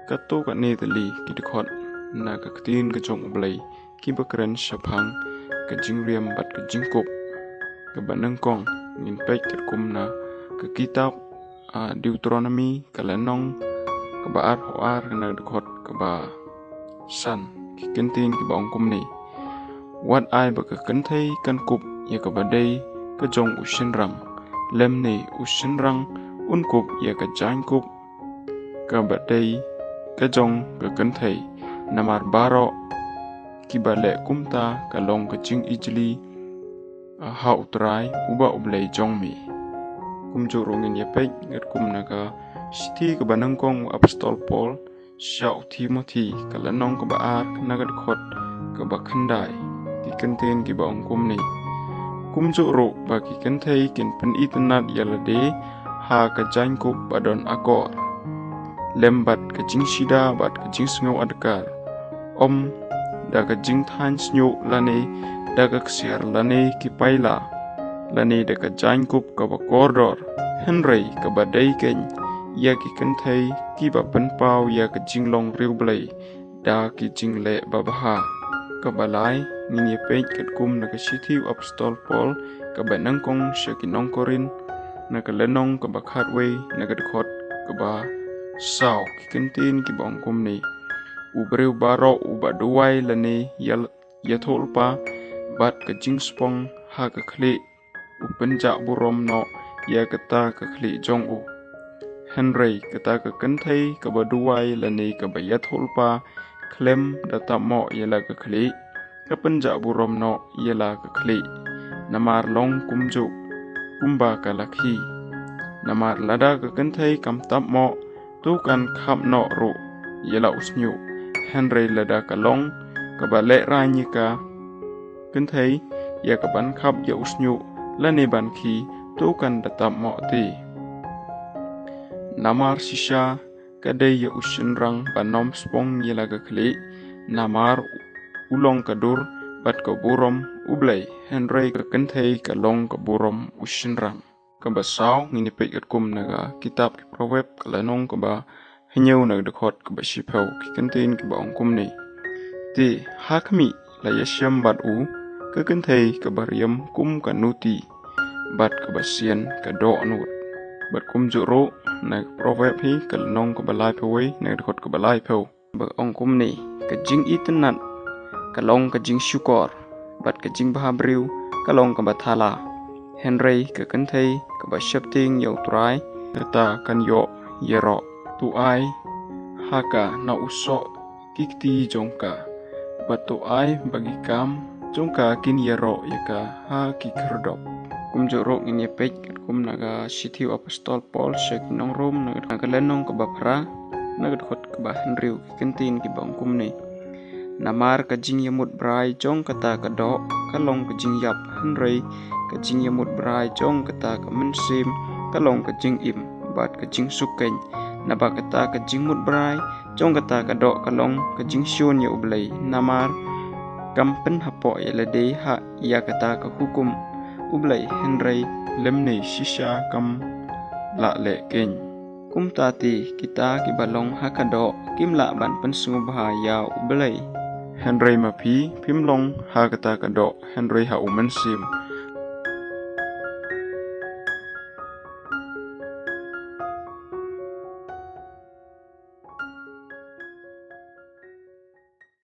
kato kat ni tali kidikot na katin kejong ublay kibakren syapang kejing riam bat kejing kop kebanang kong ngin pek kerkum na ke kitab Deuteronomy kalanong kebaar hoar na dekot keba san kikentin keba ongkum ni wat ai baka kentai kan kup ya kebadai kejong usinrang lem ni usinrang unkup ya kejang kup kebadai kejong kekentai namar baro kibale kumta kalong kejing ijli hau trai uba ublay jong mi kumjurungin ya pek ngat kum naga siti kebanang kong apostol Paul syau Timothy kalanong kebaar nagat khot kebakhandai kikentin kiba ongkum ni kumjuru bagi kentai kin pen itnat yalade ha kejang kup badon akor lembat kejing sida bat kejing sengau adkar om da kejing than snyu lane da kaksiar lane kipaila lane da kejang kup kabakordor henry kabadai ken ya kikentai kiba penpau ya kejing long riublay da kejing le babaha kabalai ngini pej ketkum na kasiti apostol Paul kabanang kong syakinong korin na kalenong kabakhatway na kadkhot kaba sao kikentin kibongkum ni ubreu baro ubaduai lane yatholpa bat kejing spong ha kakli upenja burom no ya kata kakli jong u henry kata kekentai kabaduai lane kabayatholpa klem datamo yala kakli kapenja burom no yala kakli namar long kumju kumba kalakhi namar lada kekentai kamtapmo tukan khap no ru yela usnyu henry lada kalong kabale ranyika kentai ya kaban khap ya usnyu lane ban khi tukan datap mo ti namar sisha kadai ya usinrang banom spong yela gakli namar ulong kadur bat kaburom ublay henry kentai kalong kaburom usinrang kabasau ngini pek kum naga kitab proverb kalanong kaba henyau nag dekot kaba sipau kikentin kaba ongkum ni ti hakmi la yasyam bat u kekentai kaba riam kum kanuti bat kaba sian kado nut bat kum juro nag proverb hi kalanong kaba lai pawai nag dekot kaba lai pau ba ongkum ni kejing itenat kalong kejing syukor bat kejing bahabriu kalong kaba thala henry kekentai kaba syapting yau turai kata kan yo yero tuai haka na usok kikti jongka batu ai bagi kam jongka kin yero yaka ha kikerdop kumjorok ini pek kum naga sitiu apostol Paul syek nong rom naga lenong kaba pra naga khot kaba henry kikentin ki bangkum ni namar kajing yamut brai jong kata kado kalong kajing yap henry kajing yamut brai jong kata kemensim kalong kajing im bat kajing suken naba kata kajing mut brai jong kata kado kalong kajing syun ya ublay namar kampen hapo ya lede ha ya kata ke hukum ublay henry lemne shisha kam la le ken kum tati kita kibalong hakado kimla ban pensungu bahaya ublay henry mapi pimlong ha kata kado henry ha umensim